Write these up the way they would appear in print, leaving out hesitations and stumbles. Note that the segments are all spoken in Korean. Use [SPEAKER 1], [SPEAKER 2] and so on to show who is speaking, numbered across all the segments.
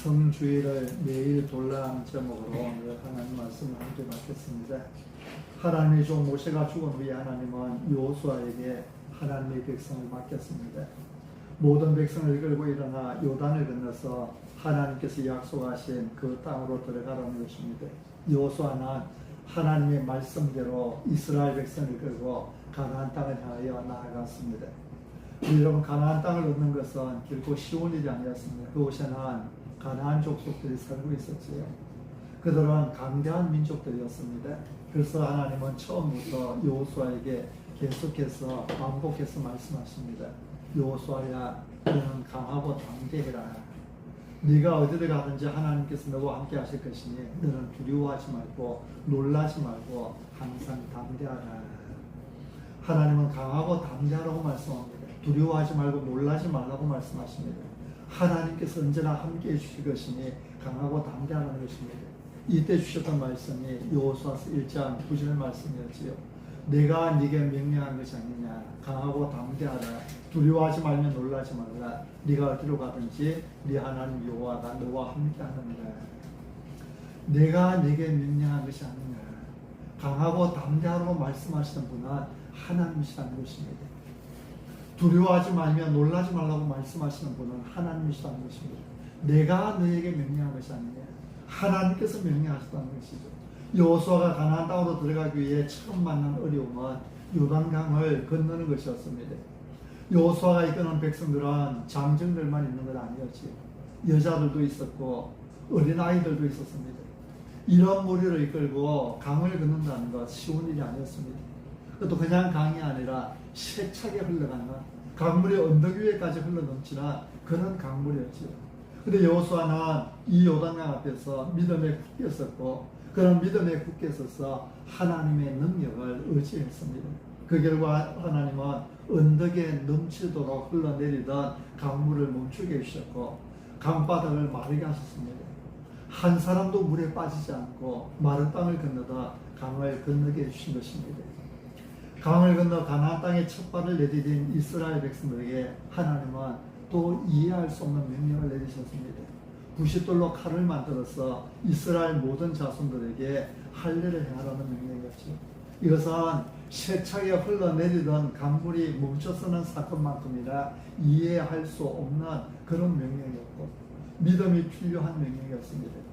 [SPEAKER 1] 성주의를 매일 돌라는 제목으로 오늘 하나님 말씀을 함께 받겠습니다. 하나님의 종 모세가 죽은 후에 하나님은 여호수아에게 하나님의 백성을 맡겼습니다. 모든 백성을 이끌고 일어나 요단을 건너서 하나님께서 약속하신 그 땅으로 들어가라는 것입니다. 여호수아는 하나님의 말씀대로 이스라엘 백성을 이끌고 가나안 땅을 향하여 나아갔습니다. 여러분, 가나안 땅을 얻는 것은 결코 쉬운 일이 아니었습니다. 그곳에는 가나안 족속들이 살고 있었지요. 그들은 강대한 민족들이었습니다. 그래서 하나님은 처음부터 여호수아에게 계속해서 반복해서 말씀하십니다. 여호수아야, 너는 강하고 담대해라. 네가 어디를 가든지 하나님께서 너와 함께 하실 것이니 너는 두려워하지 말고 놀라지 말고 항상 담대하라. 하나님은 강하고 담대하라고 말씀합니다. 두려워하지 말고 놀라지 말라고 말씀하십니다. 하나님께서 언제나 함께 해주실 것이니 강하고 담대하라는 것입니다. 이때 주셨던 말씀이 여호수아서 1장 9절 말씀이었지요. 내가 네게 명령한 것이 아니냐. 강하고 담대하라. 두려워하지 말며 놀라지 말라. 네가 어디로 가든지 네 하나님 여호와가 너와 함께 하느니라. 내가 네게 명령한 것이 아니냐. 강하고 담대하라고 말씀하시는 분은 하나님이시라는 것입니다. 두려워하지 말며 놀라지 말라고 말씀하시는 분은 하나님이시라는 것입니다. 내가 너에게 명령한 것이 아니냐. 하나님께서 명령하셨다는 것이죠. 여호수아가 가나안 땅으로 들어가기 위해 처음 만난 어려움은 요단강을 건너는 것이었습니다. 여호수아가 이끄는 백성들은 장정들만 있는 건 아니었지요. 여자들도 있었고 어린아이들도 있었습니다. 이런 무리를 이끌고 강을 건넌다는 것 쉬운 일이 아니었습니다. 그것도 그냥 강이 아니라 세차게 흘러가는 강물이 언덕 위에까지 흘러넘치는 그런 강물이었지요. 그런데 여호수아는 이 요단강 앞에서 믿음에 굳게 섰고 그런 믿음에 굳게 서서 하나님의 능력을 의지했습니다. 그 결과 하나님은 언덕에 넘치도록 흘러내리던 강물을 멈추게 해주셨고 강바닥을 마르게 하셨습니다. 한 사람도 물에 빠지지 않고 마른 땅을 건너다 강을 건너게 해주신 것입니다. 강을 건너 가나안 땅에 첫 발을 내디딘 이스라엘 백성들에게 하나님은 또 이해할 수 없는 명령을 내리셨습니다. 부싯돌로 칼을 만들어서 이스라엘 모든 자손들에게 할례를 행하라는 명령이었죠. 이것은 세차게 흘러내리던 강물이 멈춰서는 사건만큼이나 이해할 수 없는 그런 명령이었고 믿음이 필요한 명령이었습니다.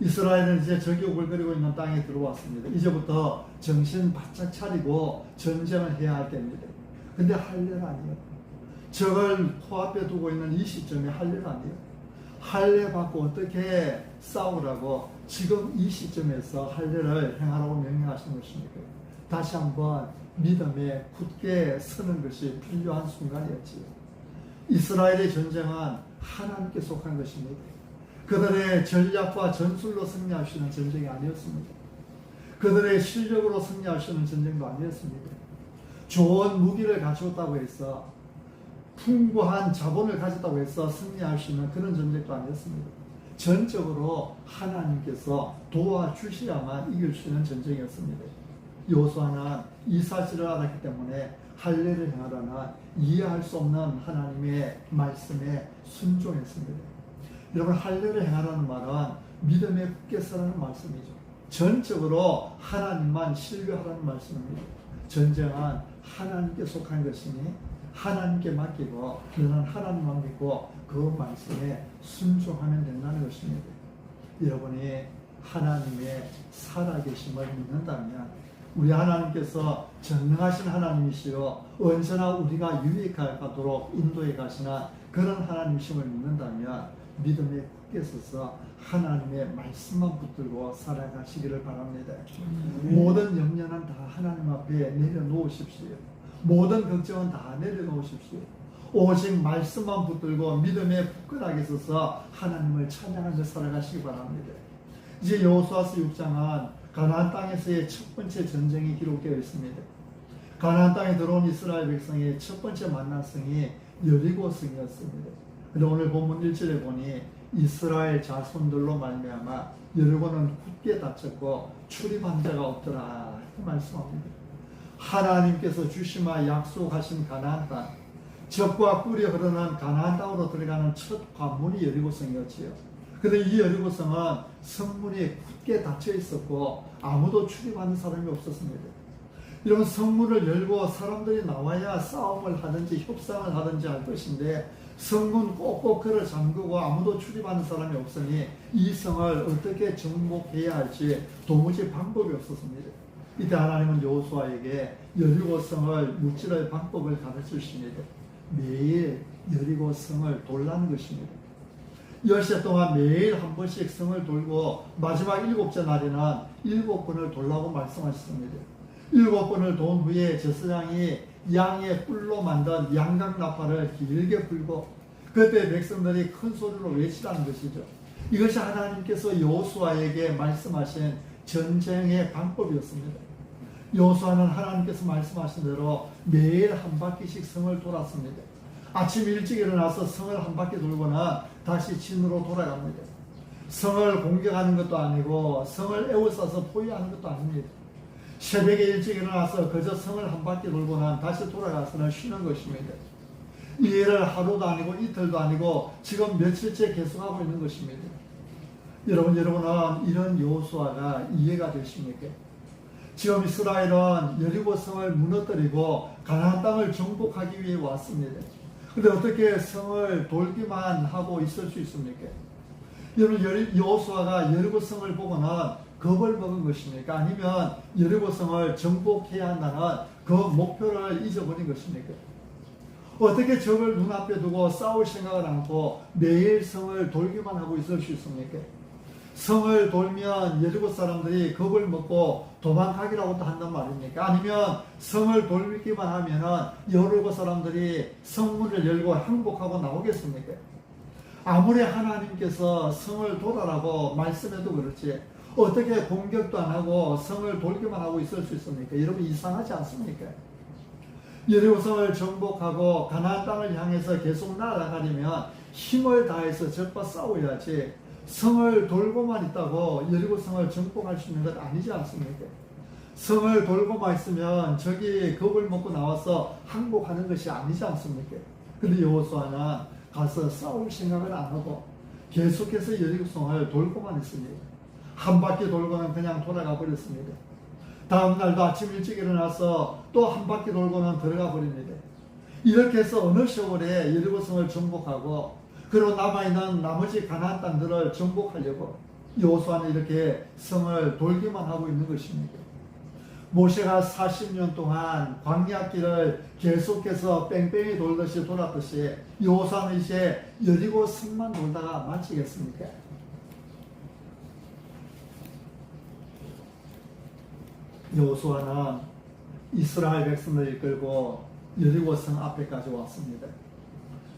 [SPEAKER 1] 이스라엘은 이제 적이 오글거리고 있는 땅에 들어왔습니다. 이제부터 정신 바짝 차리고 전쟁을 해야 할 때입니다. 근데 할례가 아니에요. 적을 코앞에 두고 있는 이 시점에 할례가 아니에요. 할례 받고 어떻게 싸우라고 지금 이 시점에서 할례를 행하라고 명령하시는 것입니까? 다시 한번 믿음에 굳게 서는 것이 필요한 순간이었지요. 이스라엘의 전쟁은 하나님께 속한 것입니다. 그들의 전략과 전술로 승리하시는 전쟁이 아니었습니다. 그들의 실력으로 승리하시는 전쟁도 아니었습니다. 좋은 무기를 가졌다고 해서 풍부한 자본을 가졌다고 해서 승리할 수 있는 그런 전쟁도 아니었습니다. 전적으로 하나님께서 도와주셔야만 이길 수 있는 전쟁이었습니다. 여호수아는 이 사실을 알았기 때문에 할례를 행하라는 이해할 수 없는 하나님의 말씀에 순종했습니다. 여러분, 할례를 행하라는 말은 믿음에 굳게 서라는 말씀이죠. 전적으로 하나님만 신뢰하라는 말씀입니다. 전쟁은 하나님께 속한 것이니 하나님께 맡기고 너는 하나님만 믿고 그 말씀에 순종하면 된다는 것입니다. 여러분이 하나님의 살아계심을 믿는다면 우리 하나님께서 전능하신 하나님이시여 언제나 우리가 유익하도록 인도해 가시는 그런 하나님이심을 믿는다면 믿음에 굳게 서서 하나님의 말씀만 붙들고 살아가시기를 바랍니다. 모든 염려는 다 하나님 앞에 내려놓으십시오. 모든 걱정은 다 내려놓으십시오. 오직 말씀만 붙들고 믿음에 굳건하게 서서 하나님을 찬양하며 살아가시기 바랍니다. 이제 여호수아서 6장은 가나안 땅에서의 첫 번째 전쟁이 기록되어 있습니다. 가나안 땅에 들어온 이스라엘 백성의 첫 번째 만난 성이 여리고 성이었습니다. 그런데 오늘 본문 1절에 보니 이스라엘 자손들로 말미암아 여리고는 굳게 닫혔고 출입한 자가 없더라 이렇게 말씀합니다. 하나님께서 주시마 약속하신 가나안 땅, 적과 꿀이 흐르는 가나안 땅으로 들어가는 첫 관문이 여리고성이었지요. 근데 이 여리고성은 성문이 굳게 닫혀 있었고 아무도 출입하는 사람이 없었습니다. 이런 성문을 열고 사람들이 나와야 싸움을 하든지 협상을 하든지 할 것인데 성문 꼭꼭 걸어 잠그고 아무도 출입하는 사람이 없으니 이 성을 어떻게 정복해야 할지 도무지 방법이 없었습니다. 이때 하나님은 여호수아에게 여리고 성을 무찌를 방법을 가르쳐 주십니다. 매일 여리고 성을 돌라는 것입니다. 10시 동안 매일 한 번씩 성을 돌고 마지막 7째 날에는 7번을 돌라고 말씀하셨습니다. 7번을 돈 후에 제사장이 양의 뿔로 만든 양각나팔을 길게 불고 그때 백성들이 큰 소리로 외치라는 것이죠. 이것이 하나님께서 여호수아에게 말씀하신 전쟁의 방법이었습니다. 여호수아는 하나님께서 말씀하신 대로 매일 한 바퀴씩 성을 돌았습니다. 아침 일찍 일어나서 성을 한 바퀴 돌고는 다시 진으로 돌아갑니다. 성을 공격하는 것도 아니고 성을 에워싸서 포위하는 것도 아닙니다. 새벽에 일찍 일어나서 그저 성을 한 바퀴 돌고는 다시 돌아가서는 쉬는 것입니다. 이 일을 하루도 아니고 이틀도 아니고 지금 며칠째 계속하고 있는 것입니다. 여러분은 이런 여호수아가 이해가 되십니까? 지금 이스라엘은 여리고 성을 무너뜨리고 가나안 땅을 정복하기 위해 왔습니다. 그런데 어떻게 성을 돌기만 하고 있을 수 있습니까? 여러분, 여호수아가 여리고 성을 보고는 겁을 먹은 것입니까? 아니면 여리고 성을 정복해야 한다는 그 목표를 잊어버린 것입니까? 어떻게 적을 눈앞에 두고 싸울 생각을 않고 매일 성을 돌기만 하고 있을 수 있습니까? 성을 돌면 여리고 사람들이 겁을 먹고 도망가기라고 한단 말입니까? 아니면 성을 돌기만 하면은 여리고 사람들이 성문을 열고 항복하고 나오겠습니까? 아무리 하나님께서 성을 돌아라고 말씀해도 그렇지 어떻게 공격도 안 하고 성을 돌기만 하고 있을 수 있습니까? 여러분 이상하지 않습니까? 여리고 성을 정복하고 가나안 땅을 향해서 계속 날아가려면 힘을 다해서 적과 싸워야지 성을 돌고만 있다고 여리고 성을 정복할 수 있는 것 아니지 않습니까? 성을 돌고만 있으면 적이 겁을 먹고 나와서 항복하는 것이 아니지 않습니까? 근데 여호수아는 가서 싸울 생각을 안 하고 계속해서 여리고 성을 돌고만 있습니다. 한 바퀴 돌고는 그냥 돌아가 버렸습니다. 다음 날도 아침 일찍 일어나서 또 한 바퀴 돌고는 들어가 버립니다. 이렇게 해서 어느 세월에 여리고 성을 정복하고 그리고 남아있는 나머지 가나안 땅들을 정복하려고 여호수아는 이렇게 성을 돌기만 하고 있는 것입니다. 모세가 40년 동안 광야길을 계속해서 뺑뺑이 돌듯이 돌았듯이 여호수아는 이제 여리고 성만 돌다가 마치겠습니까? 여호수아는 이스라엘 백성을 이끌고 여리고 성 앞에까지 왔습니다.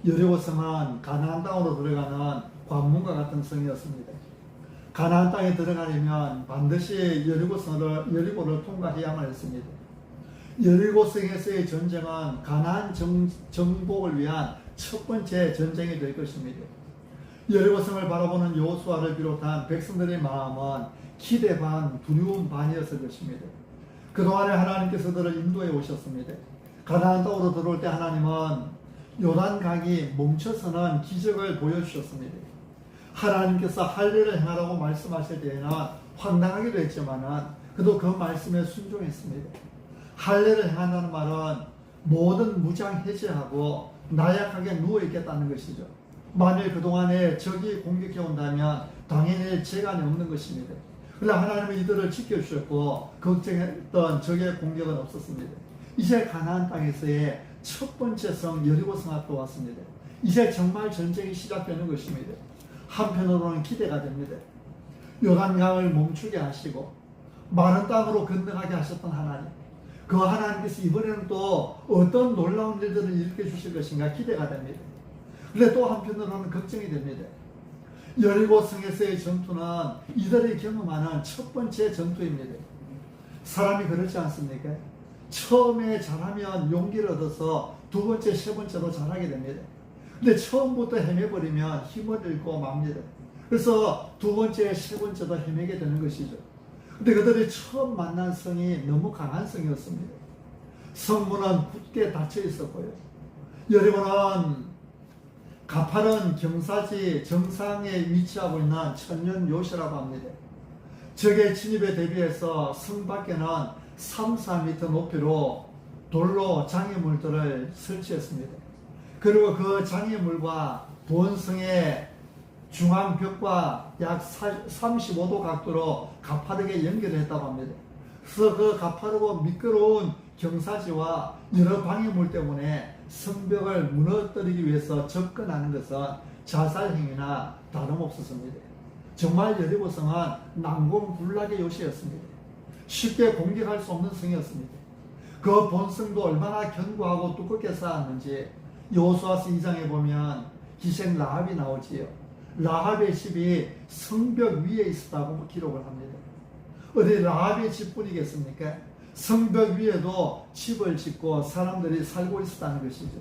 [SPEAKER 1] 여리고 성은 가나안 땅으로 들어가는 관문과 같은 성이었습니다. 가나안 땅에 들어가려면 반드시 여리고를 통과해야만 했습니다. 여리고 성에서의 전쟁은 가나안 정복을 위한 첫 번째 전쟁이 될 것입니다. 여리고 성을 바라보는 여호수아를 비롯한 백성들의 마음은 기대 반 두려움 반이었을 것입니다. 그동안에 하나님께서 그들을 인도해 오셨습니다. 가나안 땅으로 들어올 때 하나님은 요단강이 멈춰서는 기적을 보여주셨습니다. 하나님께서 할 일을 행하라고 말씀하실 때에는 황당하기도 했지만 그도 그 말씀에 순종했습니다. 할 일을 행한다는 말은 모든 무장 해제하고 나약하게 누워있겠다는 것이죠. 만일 그동안에 적이 공격해 온다면 당연히 재간이 없는 것입니다. 그러나 하나님은 이들을 지켜주셨고 걱정했던 적의 공격은 없었습니다. 이제 가나안 땅에서의 첫 번째 성 여리고성 앞에 왔습니다. 이제 정말 전쟁이 시작되는 것입니다. 한편으로는 기대가 됩니다. 요단강을 멈추게 하시고 마른 땅으로 건너가게 하셨던 하나님, 그 하나님께서 이번에는 또 어떤 놀라운 일들을 일으켜 주실 것인가 기대가 됩니다. 그런데 또 한편으로는 걱정이 됩니다. 여리고 성에서의 전투는 이들이 경험하는 첫 번째 전투입니다. 사람이 그렇지 않습니까? 처음에 잘하면 용기를 얻어서 두 번째, 세 번째로 잘하게 됩니다. 근데 처음부터 헤매버리면 힘을 잃고 맙니다. 그래서 두 번째, 세 번째도 헤매게 되는 것이죠. 근데 그들이 처음 만난 성이 너무 강한 성이었습니다. 성문은 굳게 닫혀 있었고요. 여리고는 가파른 경사지 정상에 위치하고 있는 천년 요새라고 합니다. 적의 진입에 대비해서 성 밖에는 3, 4m 높이로 돌로 장애물들을 설치했습니다. 그리고 그 장애물과 본성의 중앙벽과 약 35도 각도로 가파르게 연결했다고 합니다. 그래서 그 가파르고 미끄러운 경사지와 여러 방해물 때문에 성벽을 무너뜨리기 위해서 접근하는 것은 자살행위나 다름없었습니다. 정말 여리고성은 난공불락의 요새였습니다. 쉽게 공격할 수 없는 성이었습니다. 그 본성도 얼마나 견고하고 두껍게 쌓았는지 여호수아서 2장에 보면 기생 라합이 나오지요. 라합의 집이 성벽 위에 있었다고 기록을 합니다. 어디 라합의 집뿐이겠습니까? 성벽 위에도 집을 짓고 사람들이 살고 있었다는 것이죠.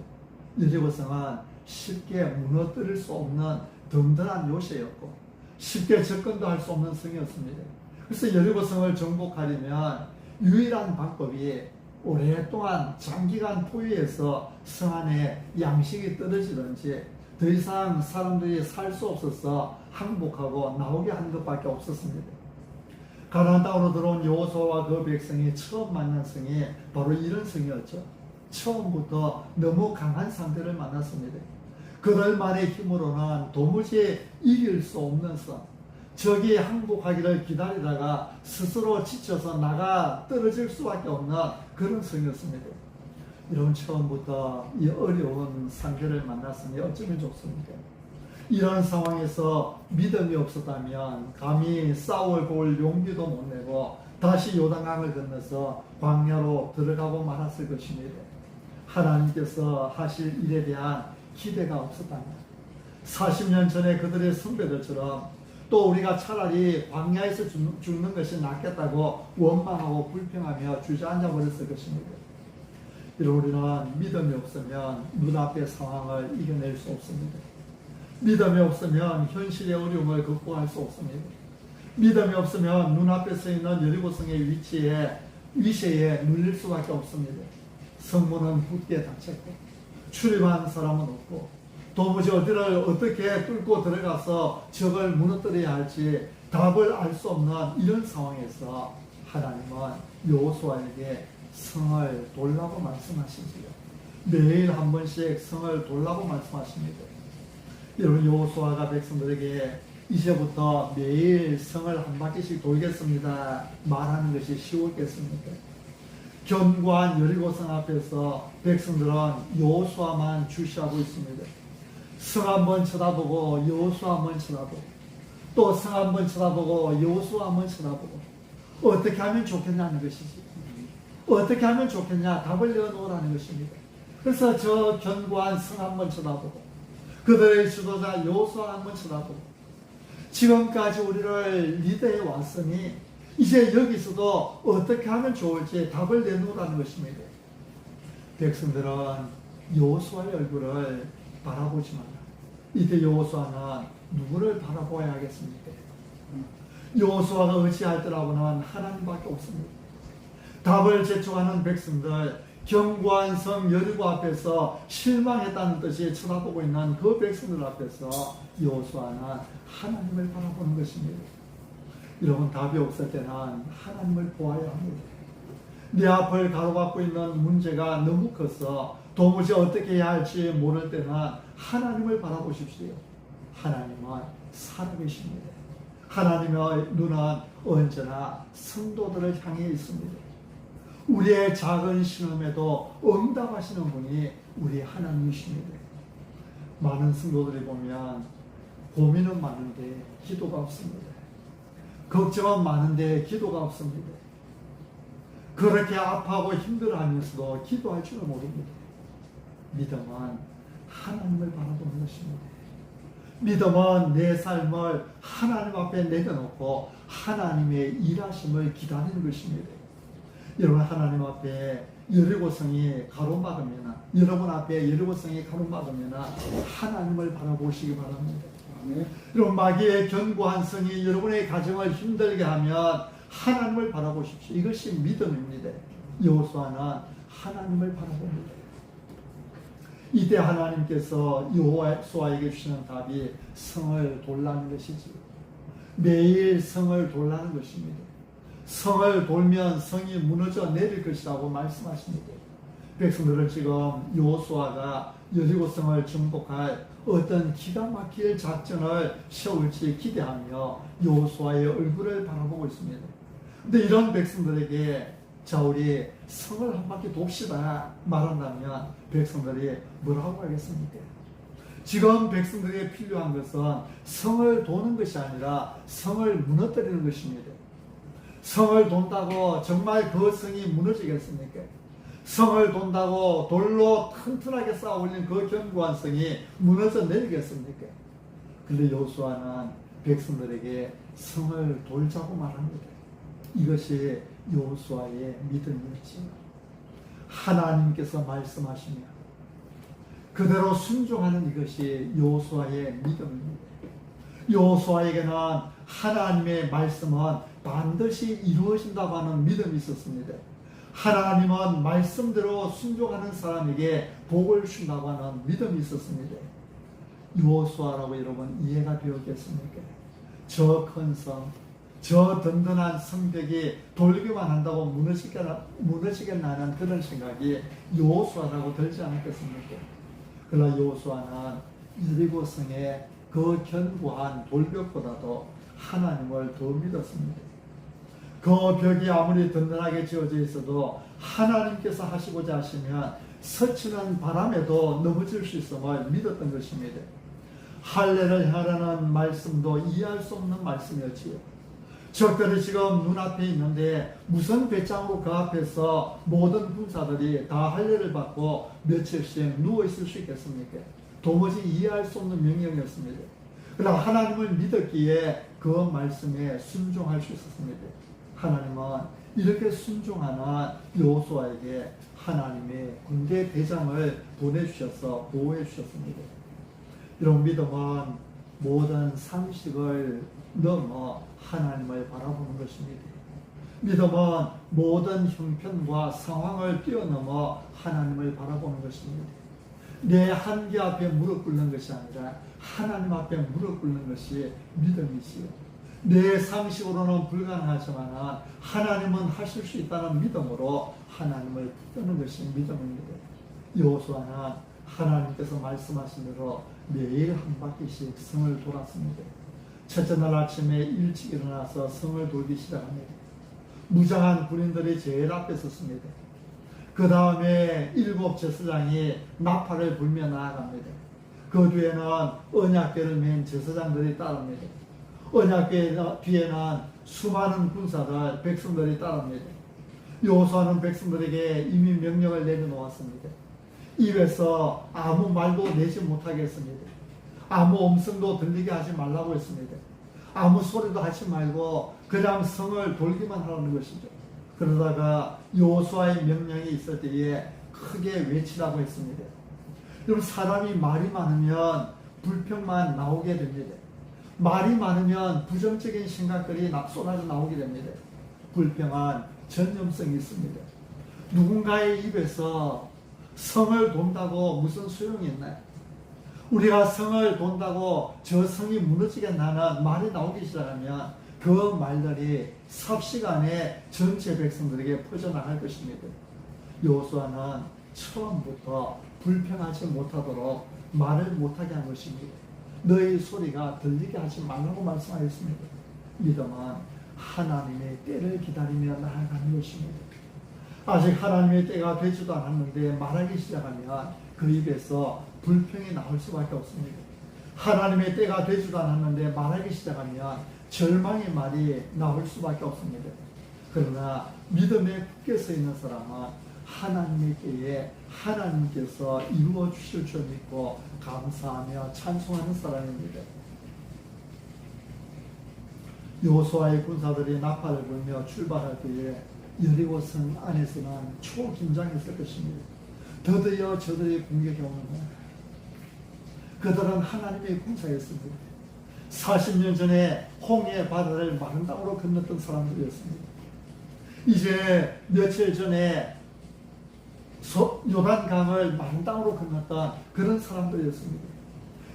[SPEAKER 1] 여리고성은 쉽게 무너뜨릴 수 없는 든든한 요새였고 쉽게 접근도 할 수 없는 성이었습니다. 그래서 여리고성을 정복하려면 유일한 방법이 오랫동안 장기간 포위해서 성 안에 양식이 떨어지든지 더 이상 사람들이 살 수 없어서 항복하고 나오게 하는 것밖에 없었습니다. 가나안 땅으로 들어온 여호수아와 그 백성이 처음 만난 성이 바로 이런 성이었죠. 처음부터 너무 강한 상대를 만났습니다. 그들만의 힘으로는 도무지 이길 수 없는 성, 적이 항복하기를 기다리다가 스스로 지쳐서 나가 떨어질 수밖에 없는 그런 성이었습니다. 이런 처음부터 이 어려운 상대를 만났으니 어쩌면 좋습니까? 이런 상황에서 믿음이 없었다면 감히 싸울 볼 용기도 못 내고 다시 요단강을 건너서 광야로 들어가고 말았을 것입니다. 하나님께서 하실 일에 대한 기대가 없었다면 40년 전에 그들의 선배들처럼 또 우리가 차라리 광야에서 죽는 것이 낫겠다고 원망하고 불평하며 주저앉아 버렸을 것입니다. 이런 우리는 믿음이 없으면 눈앞의 상황을 이겨낼 수 없습니다. 믿음이 없으면 현실의 어려움을 극복할 수 없습니다. 믿음이 없으면 눈앞에 서 있는 여리고성의 위세에 눌릴 수밖에 없습니다. 성문은 굳게 닫혔고 출입한 사람은 없고 도무지 어디를 어떻게 뚫고 들어가서 적을 무너뜨려야 할지 답을 알 수 없는 이런 상황에서 하나님은 여호수아에게 성을 돌라고 말씀하시지요. 매일 한 번씩 성을 돌라고 말씀하십니다. 여러분, 여호수아가 백성들에게 이제부터 매일 성을 한 바퀴씩 돌겠습니다 말하는 것이 쉬웠겠습니까? 견고한 여리고성 앞에서 백성들은 여호수아만 주시하고 있습니다. 성 한번 쳐다보고 여호수아 한번 쳐다보고 또 성 한번 쳐다보고 여호수아 한번 쳐다보고 어떻게 하면 좋겠냐는 것이지. 어떻게 하면 좋겠냐 답을 내어놓으라는 것입니다. 그래서 저 견고한 성 한번 쳐다보고 그들의 지도자 여호수아 한번 쳐다보고 지금까지 우리를 리더해 왔으니 이제 여기서도 어떻게 하면 좋을지 답을 내놓으라는 것입니다. 백성들은 여호수아의 얼굴을 바라보지 마라. 이때 여호수아는 누구를 바라보아야 하겠습니까? 여호수아가 의지할 때라고는 하나님밖에 없습니다. 답을 재촉하는 백성들, 견고한 성 여리고 앞에서 실망했다는 뜻이 쳐다보고 있는 그 백성들 앞에서 여호수아는 하나님을 바라보는 것입니다. 여러분, 답이 없을 때는 하나님을 보아야 합니다. 내 앞을 가로막고 있는 문제가 너무 커서 도무지 어떻게 해야 할지 모를 때는 하나님을 바라보십시오. 하나님은 살아계십니다. 하나님의 눈은 언제나 성도들을 향해 있습니다. 우리의 작은 신음에도 응답하시는 분이 우리 하나님이십니다. 많은 성도들이 보면 고민은 많은데 기도가 없습니다. 걱정은 많은데 기도가 없습니다. 그렇게 아파하고 힘들어하면서도 기도할 줄은 모릅니다. 믿음은 하나님을 바라보는 것입니다. 믿음은 내 삶을 하나님 앞에 내려놓고 하나님의 일하심을 기다리는 것입니다. 여러분, 하나님 앞에 여리고성이 가로막으면, 여러분 앞에 여리고성이 가로막으면 하나님을 바라보시기 바랍니다. 여러분, 마귀의 견고한 성이 여러분의 가정을 힘들게 하면 하나님을 바라보십시오. 이것이 믿음입니다. 여호수아는 하나님을 바라봅니다. 이때 하나님께서 여호수아에게 주시는 답이 성을 돌라는 것이지. 매일 성을 돌라는 것입니다. 성을 돌면 성이 무너져 내릴 것이라고 말씀하십니다. 백성들은 지금 여호수아가 여리고성을 정복할 어떤 기가 막힐 작전을 세울지 기대하며 여호수아의 얼굴을 바라보고 있습니다. 근데 이런 백성들에게 자 우리 성을 한 바퀴 돕시다 말한다면 백성들이 뭐라고 하겠습니까? 지금 백성들에게 필요한 것은 성을 도는 것이 아니라 성을 무너뜨리는 것입니다. 성을 돈다고 정말 그 성이 무너지겠습니까? 성을 돈다고 돌로 튼튼하게 쌓아 올린 그 견고한 성이 무너져 내리겠습니까? 근데 여호수아는 백성들에게 성을 돌자고 말합니다. 이것이 여호수아의 믿음이었지요. 하나님께서 말씀하시며 그대로 순종하는 이것이 여호수아의 믿음입니다. 여호수아에게는 하나님의 말씀은 반드시 이루어진다고 하는 믿음이 있었습니다. 하나님은 말씀대로 순종하는 사람에게 복을 주신다고 하는 믿음이 있었습니다. 여호수아라고 여러분 이해가 되었겠습니까? 저 큰 성, 저 든든한 성벽이 돌기만 한다고 무너지겠나 하는 그런 생각이 여호수아라고 들지 않았겠습니까? 그러나 여호수아는 여리고성의 그 견고한 돌벽보다도 하나님을 더 믿었습니다. 그 벽이 아무리 든든하게 지어져 있어도 하나님께서 하시고자 하시면 스치는 바람에도 넘어질 수 있음을 믿었던 것입니다. 할례를 향하라는 말씀도 이해할 수 없는 말씀이었지요. 적들이 지금 눈앞에 있는데 무슨 배짱으로 그 앞에서 모든 군사들이 다 할례를 받고 며칠씩 누워있을 수 있겠습니까? 도무지 이해할 수 없는 명령이었습니다. 그러나 하나님을 믿었기에 그 말씀에 순종할 수 있었습니다. 하나님은 이렇게 순종하는 여호수아에게 하나님의 군대 대장을 보내주셔서 보호해 주셨습니다. 이런 믿음은 모든 상식을 넘어 하나님을 바라보는 것입니다. 믿음은 모든 형편과 상황을 뛰어넘어 하나님을 바라보는 것입니다. 내 한계 앞에 무릎 꿇는 것이 아니라 하나님 앞에 무릎 꿇는 것이 믿음이지요. 내 상식으로는 불가능하지만 하나님은 하실 수 있다는 믿음으로 하나님을 붙드는 것이 믿음입니다. 여호수아는 하나님께서 말씀하신 대로 매일 한 바퀴씩 성을 돌았습니다. 첫째 날 아침에 일찍 일어나서 성을 돌기 시작합니다. 무장한 군인들이 제일 앞에 섰습니다. 그 다음에 7 제사장이 나팔을 불며 나아갑니다. 그 뒤에는 언약궤를 맨 제사장들이 따릅니다. 언약궤 뒤에는 수많은 군사들, 백성들이 따릅니다. 여호수아는 백성들에게 이미 명령을 내려놓았습니다. 입에서 아무 말도 내지 못하게 했습니다. 아무 음성도 들리게 하지 말라고 했습니다. 아무 소리도 하지 말고 그냥 성을 돌기만 하라는 것이죠. 그러다가 여호수아의 명령이 있을 때에 크게 외치라고 했습니다. 여러분, 사람이 말이 많으면 불평만 나오게 됩니다. 말이 많으면 부정적인 생각들이 쏟아져 나오게 됩니다. 불평은 전염성이 있습니다. 누군가의 입에서 성을 돈다고 무슨 소용이 있나요? 우리가 성을 돈다고 저 성이 무너지겠나는 말이 나오기 시작하면 그 말들이 삽시간에 전체 백성들에게 퍼져나갈 것입니다. 여호수아는 처음부터 불평하지 못하도록 말을 못하게 한 것입니다. 너희 소리가 들리게 하지 말라고 말씀하였습니다. 믿음은 하나님의 때를 기다리며 나아가는 것입니다. 아직 하나님의 때가 되지도 않았는데 말하기 시작하면 그 입에서 불평이 나올 수밖에 없습니다. 하나님의 때가 되지도 않았는데 말하기 시작하면 절망의 말이 나올 수밖에 없습니다. 그러나 믿음에 굳게 서 있는 사람은 하나님의 때에 하나님께서 이루어 주실 줄 믿고 감사하며 찬송하는 사람입니다. 여호수아의 군사들이 나팔을 불며 출발할 때에 여리고성 안에서는 초긴장했을 것입니다. 더디어 저들이 공격해 오는 그들은 하나님의 군사였습니다. 40년 전에 홍해 바다를 마른 땅으로 건넜던 사람들이었습니다. 이제 며칠 전에 요단강을 마른 땅으로 건넜던 그런 사람들이었습니다.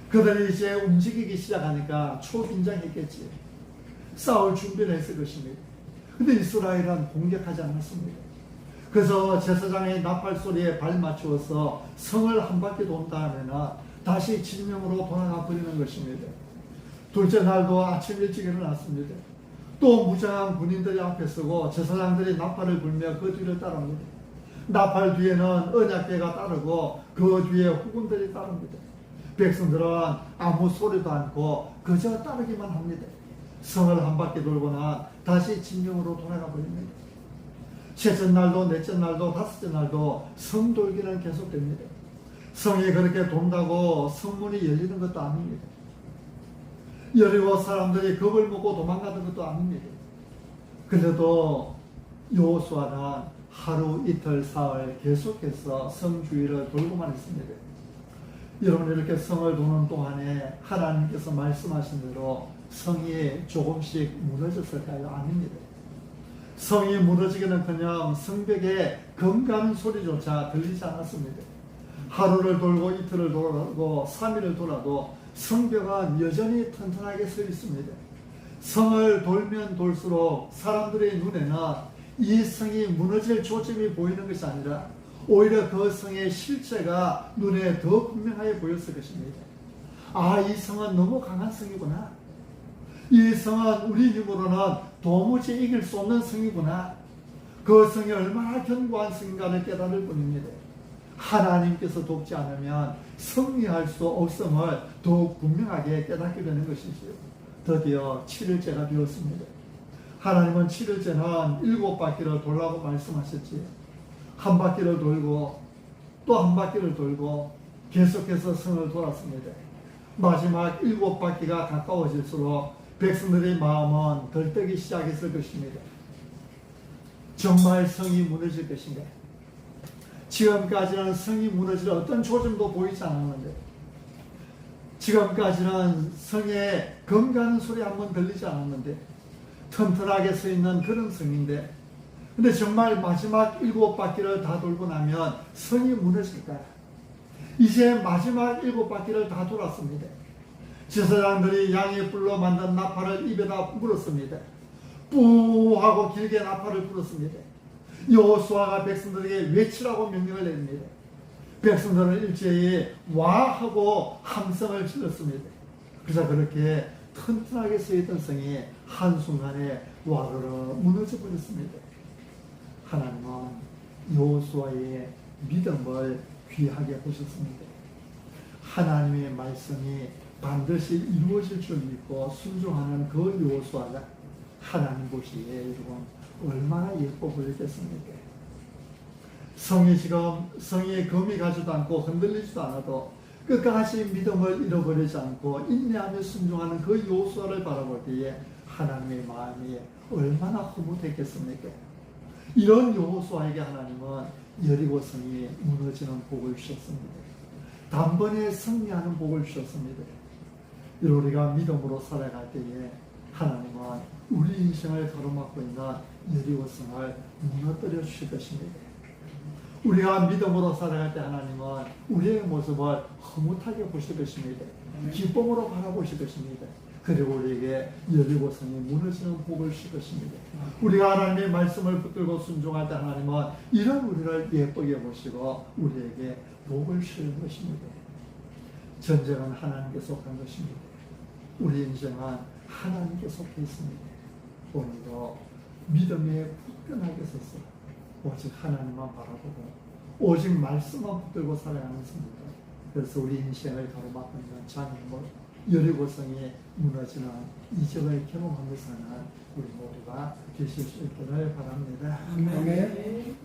[SPEAKER 1] 그들이 이제 움직이기 시작하니까 초긴장했겠지. 싸울 준비를 했을 것입니다. 근데 이스라엘은 공격하지 않았습니다. 그래서 제사장의 나팔 소리에 발 맞추어서 성을 한 바퀴 돈 다음에는 다시 진영으로 돌아가 버리는 것입니다. 둘째 날도 아침 일찍 일어났습니다. 또 무장한 군인들이 앞에 서고 제사장들이 나팔을 불며 그 뒤를 따릅니다. 나팔 뒤에는 언약궤가 따르고 그 뒤에 후군들이 따릅니다. 백성들은 아무 소리도 않고 그저 따르기만 합니다. 성을 한 바퀴 돌고는 다시 진영으로 돌아가 버립니다. 셋째 날도 넷째 날도 다섯째 날도 성 돌기는 계속됩니다. 성이 그렇게 돈다고 성문이 열리는 것도 아닙니다. 여리고 사람들이 겁을 먹고 도망가는 것도 아닙니다. 그래도 여호수아는 하루 이틀 사흘 계속해서 성 주위를 돌고만 있습니다. 여러분, 이렇게 성을 도는 동안에 하나님께서 말씀하신 대로 성이 조금씩 무너졌을까요? 아닙니다. 성이 무너지기는커녕 성벽에 금가는 소리조차 들리지 않았습니다. 하루를 돌고 이틀을 돌고 3일을 돌아도 성벽은 여전히 튼튼하게 서 있습니다. 성을 돌면 돌수록 사람들의 눈에는 이 성이 무너질 조짐이 보이는 것이 아니라 오히려 그 성의 실체가 눈에 더 분명하게 보였을 것입니다. 아, 이 성은 너무 강한 성이구나. 이 성은 우리 힘으로는 도무지 이길 수 없는 성이구나. 그 성이 얼마나 견고한 성인가를 깨달을 뿐입니다. 하나님께서 돕지 않으면 승리할 수 없음을 더욱 분명하게 깨닫게 되는 것이지요. 드디어 7일째가 되었습니다. 하나님은 7일째는 7바퀴를 돌라고 말씀하셨지요. 한 바퀴를 돌고 또 한 바퀴를 돌고 계속해서 성을 돌았습니다. 마지막 7바퀴가 가까워질수록 백성들의 마음은 들뜨기 시작했을 것입니다. 정말 성이 무너질 것인가? 지금까지는 성이 무너질 어떤 조짐도 보이지 않았는데, 지금까지는 성에 검가는 소리 한번 들리지 않았는데, 튼튼하게 서 있는 그런 성인데, 근데 정말 마지막 7바퀴를 다 돌고 나면 성이 무너질까? 이제 마지막 7바퀴를 다 돌았습니다. 제사장들이 양의 뿔로 만든 나팔을 입에다 물었습니다. 뿌 하고 길게 나팔을 불었습니다. 여호수아가 백성들에게 외치라고 명령을 내립니다. 백성들은 일제히 와 하고 함성을 질렀습니다. 그래서 그렇게 튼튼하게 서있던 성이 한순간에 와르르 무너져 버렸습니다. 하나님은 여호수아의 믿음을 귀하게 보셨습니다. 하나님의 말씀이 반드시 이루어질 줄 믿고 순종하는 그 여호수아가 하나님 보시기에 여러분 얼마나 예뻐 보이겠습니까? 성이 지금 성에 금이 가지도 않고 흔들리지도 않아도 끝까지 믿음을 잃어버리지 않고 인내하며 순종하는 그 여호수아를 바라볼 때에 하나님의 마음이 얼마나 흐뭇했겠습니까? 이런 여호수아에게 하나님은 여리고성이 무너지는 복을 주셨습니다. 단번에 승리하는 복을 주셨습니다. 우리가 믿음으로 살아갈 때에 하나님은 우리 인생을 가로막고 있는 여리고성을 무너뜨려 주실 것입니다. 우리가 믿음으로 살아갈 때 하나님은 우리의 모습을 흐뭇하게 보실 것입니다. 기쁨으로 바라보실 것입니다. 그리고 우리에게 여리고성이 무너지는 복을 주실 것입니다. 우리가 하나님의 말씀을 붙들고 순종할 때 하나님은 이런 우리를 예쁘게 보시고 우리에게 복을 주실 것입니다. 전쟁은 하나님께 속한 것입니다. 우리 인생은 하나님께 속해 있습니다. 오늘도 믿음에 굳건하게 서서 오직 하나님만 바라보고 오직 말씀만 붙들고 살아가는 것입니다. 그래서 우리 인생을 가로막고 있는 장애물 여리고성이 무너지는 이적을 경험하며 사는 우리 모두가 되실 수 있기를 바랍니다.
[SPEAKER 2] 아멘.